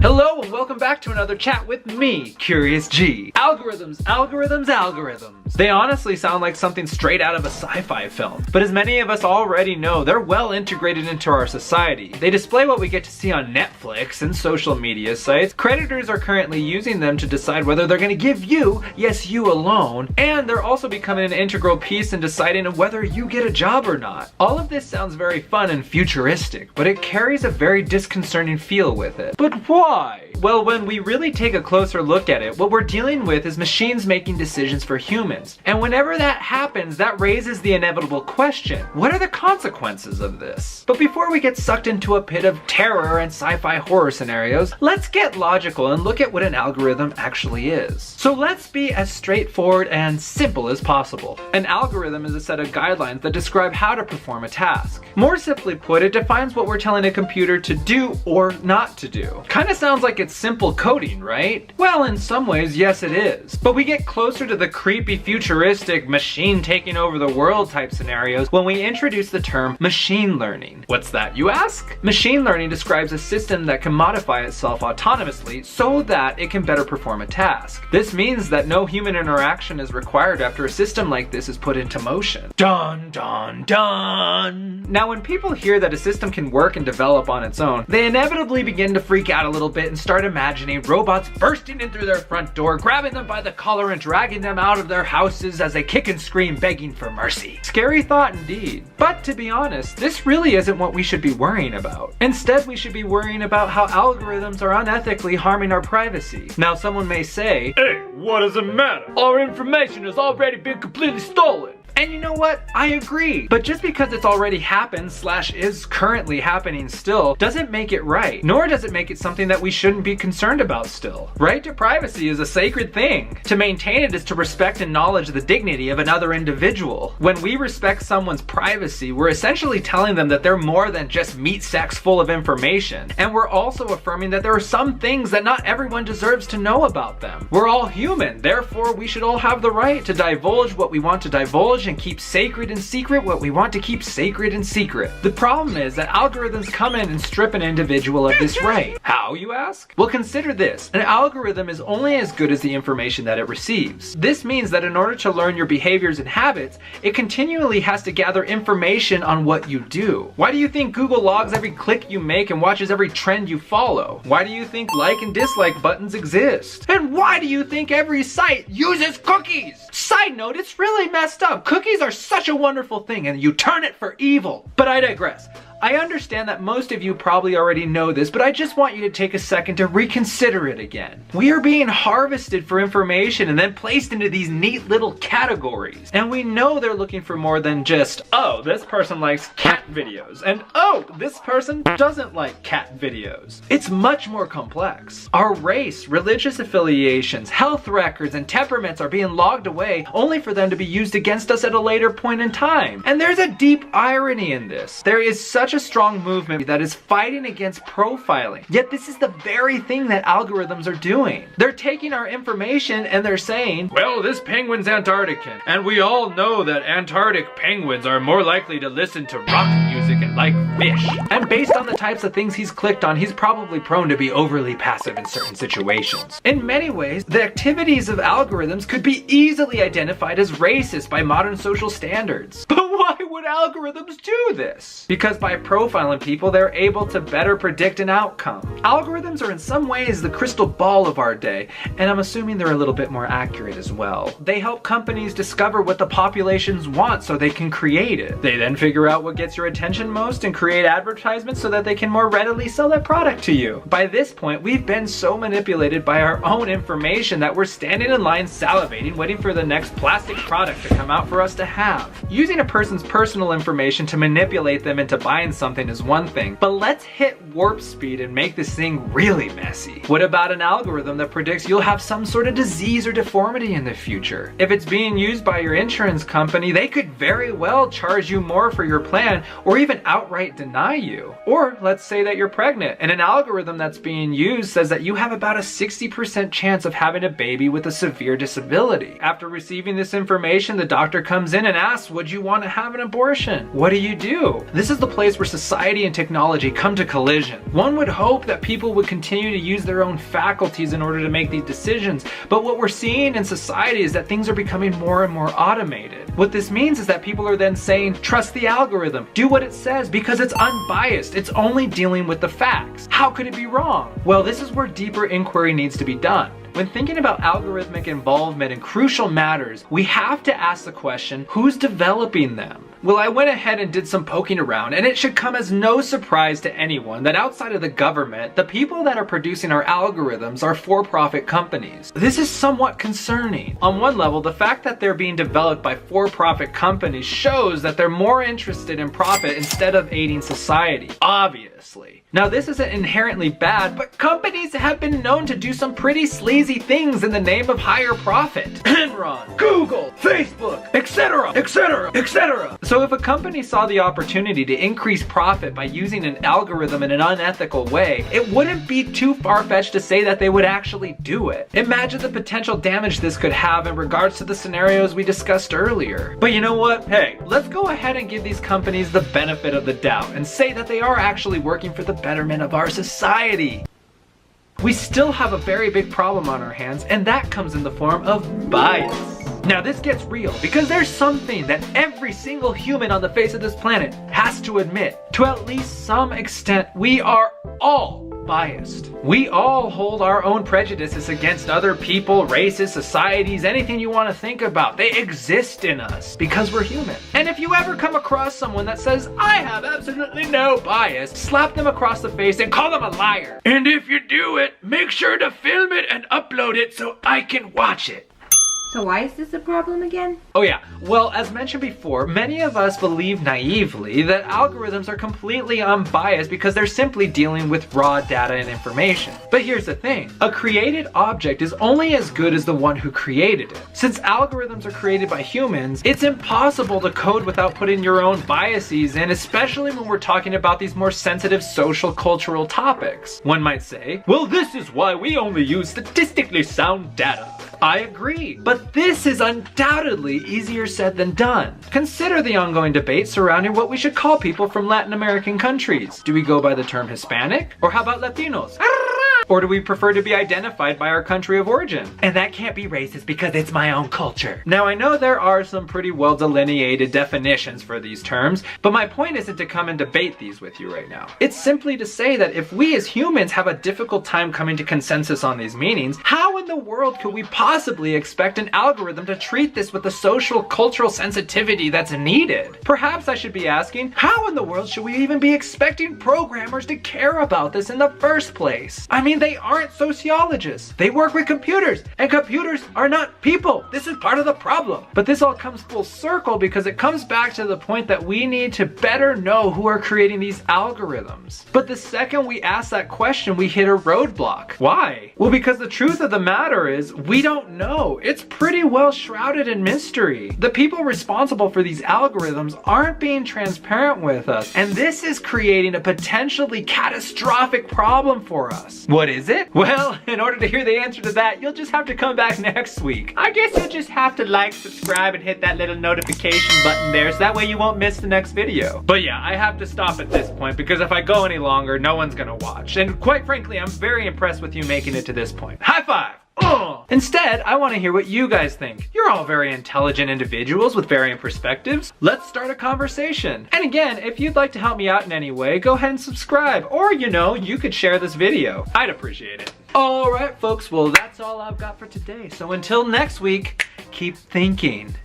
Hello and welcome back to another chat with me, Curious G. Algorithms, algorithms, algorithms. They honestly sound like something straight out of a sci-fi film. But as many of us already know, they're well integrated into our society. They display what we get to see on Netflix and social media sites. Creditors are currently using them to decide whether they're going to give you, yes you alone, and they're also becoming an integral piece in deciding whether you get a job or not. All of this sounds very fun and futuristic, but it carries a very disconcerting feel with it. But why? Well, when we really take a closer look at it, what we're dealing with is machines making decisions for humans. And whenever that happens, that raises the inevitable question, what are the consequences of this? But before we get sucked into a pit of terror and sci-fi horror scenarios, let's get logical and look at what an algorithm actually is. So let's be as straightforward and simple as possible. An algorithm is a set of guidelines that describe how to perform a task. More simply put, it defines what we're telling a computer to do or not to do. Kinda sounds like it's simple coding, right? Well, in some ways, yes it is. But we get closer to the creepy, futuristic, machine taking over the world type scenarios when we introduce the term machine learning. What's that, you ask? Machine learning describes a system that can modify itself autonomously so that it can better perform a task. This means that no human interaction is required after a system like this is put into motion. Dun dun dun! Now when people hear that a system can work and develop on its own, they inevitably begin to freak out a little bit and start imagining robots bursting in through their front door, grabbing them by the collar and dragging them out of their houses as they kick and scream begging for mercy. Scary thought indeed. But to be honest, this really isn't what we should be worrying about. Instead, we should be worrying about how algorithms are unethically harming our privacy. Now someone may say, hey, what does it matter? Our information has already been completely stolen. And you know what? I agree. But just because it's already happened / is currently happening still doesn't make it right. Nor does it make it something that we shouldn't be concerned about still. Right to privacy is a sacred thing. To maintain it is to respect and acknowledge the dignity of another individual. When we respect someone's privacy, we're essentially telling them that they're more than just meat sacks full of information. And we're also affirming that there are some things that not everyone deserves to know about them. We're all human, therefore we should all have the right to divulge what we want to divulge and keep sacred and secret what we want to keep sacred and secret. The problem is that algorithms come in and strip an individual of this right. How, you ask? Well, consider this. An algorithm is only as good as the information that it receives. This means that in order to learn your behaviors and habits, it continually has to gather information on what you do. Why do you think Google logs every click you make and watches every trend you follow? Why do you think like and dislike buttons exist? And why do you think every site uses cookies? Side note, it's really messed up. Cookies are such a wonderful thing and you turn it for evil. But I digress. I understand that most of you probably already know this, but I just want you to take a second to reconsider it again. We are being harvested for information and then placed into these neat little categories. And we know they're looking for more than just, oh, this person likes cat videos, and oh, this person doesn't like cat videos. It's much more complex. Our race, religious affiliations, health records, and temperaments are being logged away only for them to be used against us at a later point in time. And there's a deep irony in this. There is such a strong movement that is fighting against profiling. Yet this is the very thing that algorithms are doing. They're taking our information and they're saying, well, this penguin's Antarctican, and we all know that Antarctic penguins are more likely to listen to rock music and like fish. And based on the types of things he's clicked on, he's probably prone to be overly passive in certain situations. In many ways, the activities of algorithms could be easily identified as racist by modern social standards. But why would algorithms do this? Because by profiling people, they're able to better predict an outcome. Algorithms are in some ways the crystal ball of our day, and I'm assuming they're a little bit more accurate as well. They help companies discover what the populations want so they can create it. They then figure out what gets your attention most and create advertisements so that they can more readily sell that product to you. By this point, we've been so manipulated by our own information that we're standing in line salivating, waiting for the next plastic product to come out for us to have. Using a person's personal information to manipulate them into buying something is one thing, but let's hit warp speed and make this thing really messy. What about an algorithm that predicts you'll have some sort of disease or deformity in the future? If it's being used by your insurance company, they could very well charge you more for your plan or even out outright deny you. Or let's say that you're pregnant and an algorithm that's being used says that you have about a 60% chance of having a baby with a severe disability. After receiving this information, the doctor comes in and asks, would you want to have an abortion? What do? This is the place where society and technology come to collision. One would hope that people would continue to use their own faculties in order to make these decisions, but what we're seeing in society is that things are becoming more and more automated. What this means is that people are then saying, trust the algorithm, do what it says because it's unbiased, it's only dealing with the facts. How could it be wrong? Well, this is where deeper inquiry needs to be done. When thinking about algorithmic involvement in crucial matters, we have to ask the question, who's developing them? Well, I went ahead and did some poking around, and it should come as no surprise to anyone that outside of the government, the people that are producing our algorithms are for-profit companies. This is somewhat concerning. On one level, the fact that they're being developed by for-profit companies shows that they're more interested in profit instead of aiding society, obviously. Now, this isn't inherently bad, but companies have been known to do some pretty sleazy things in the name of higher profit. Enron, Google, Facebook, etc., etc., etc. So if a company saw the opportunity to increase profit by using an algorithm in an unethical way, it wouldn't be too far-fetched to say that they would actually do it. Imagine the potential damage this could have in regards to the scenarios we discussed earlier. But you know what? Hey, let's go ahead and give these companies the benefit of the doubt and say that they are actually working for the betterment of our society. We still have a very big problem on our hands, and that comes in the form of bias. Now this gets real because there's something that every single human on the face of this planet has to admit. To at least some extent, we are all biased. We all hold our own prejudices against other people, races, societies, anything you want to think about. They exist in us because we're human. And if you ever come across someone that says, I have absolutely no bias, slap them across the face and call them a liar. And if you do it, make sure to film it and upload it so I can watch it. So why is this a problem again? Oh yeah, well, as mentioned before, many of us believe naively that algorithms are completely unbiased because they're simply dealing with raw data and information. But here's the thing, a created object is only as good as the one who created it. Since algorithms are created by humans, it's impossible to code without putting your own biases in, especially when we're talking about these more sensitive social cultural topics. One might say, well, this is why we only use statistically sound data. I agree, but this is undoubtedly easier said than done. Consider the ongoing debate surrounding what we should call people from Latin American countries. Do we go by the term Hispanic? Or how about Latinos? Or do we prefer to be identified by our country of origin? And that can't be racist because it's my own culture. Now I know there are some pretty well delineated definitions for these terms, but my point isn't to come and debate these with you right now. It's simply to say that if we as humans have a difficult time coming to consensus on these meanings, how in the world could we possibly expect an algorithm to treat this with the social cultural sensitivity that's needed? Perhaps I should be asking, how in the world should we even be expecting programmers to care about this in the first place? I mean, they aren't sociologists. They work with computers, and computers are not people. This is part of the problem. But this all comes full circle because it comes back to the point that we need to better know who are creating these algorithms. But the second we ask that question, we hit a roadblock. Why? Well, because the truth of the matter is, we don't know. It's pretty well shrouded in mystery. The people responsible for these algorithms aren't being transparent with us, and this is creating a potentially catastrophic problem for us. What is it? Well, in order to hear the answer to that, you'll just have to come back next week. I guess you'll just have to like, subscribe, and hit that little notification button there so that way you won't miss the next video. But yeah, I have to stop at this point because if I go any longer, no one's gonna watch. And quite frankly, I'm very impressed with you making it to this point. High five! Instead, I want to hear what you guys think. You're all very intelligent individuals with varying perspectives. Let's start a conversation. And again, if you'd like to help me out in any way, go ahead and subscribe. Or, you know, you could share this video. I'd appreciate it. Alright folks, well that's all I've got for today. So until next week, keep thinking.